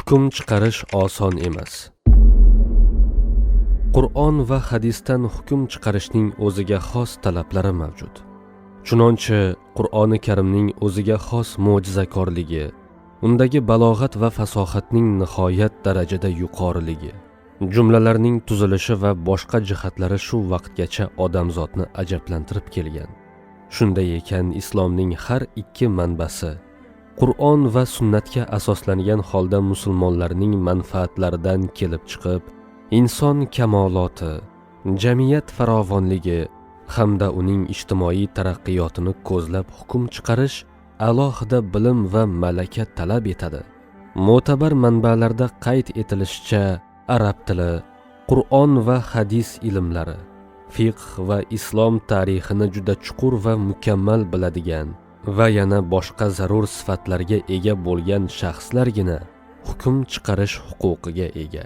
Hukm chiqarish oson emas. Qur'on va hadisdan hukm chiqarishning o'ziga xos talablari mavjud. Chunonchi Qur'oni Karimning o'ziga xos mo'jizakorligi, undagi balog'at va fasohatning nihoyat darajada yuqoriligi, jumlalarning tuzilishi va boshqa jihatlari shu vaqtgacha odamzodni ajablantirib kelgan. Shunday ekan, islomning har ikki manbasi Qur'on va sunnatga asoslangan holda musulmonlarning manfaatlaridan kelib chiqib, inson kamoloti, jamiyat farovonligi hamda uning ijtimoiy taraqqiyotini ko'zlab hukm chiqarish alohida bilim va malaka talab etadi. Mo'tabar manbalarda qayd etilishicha, arab tili, Qur'on va hadis ilmlari, fiqh va islom tarixini juda chuqur va mukammal biladigan va yana boshqa zarur sifatlarga ega bo'lgan shaxslargina hukm chiqarish huquqiga ega.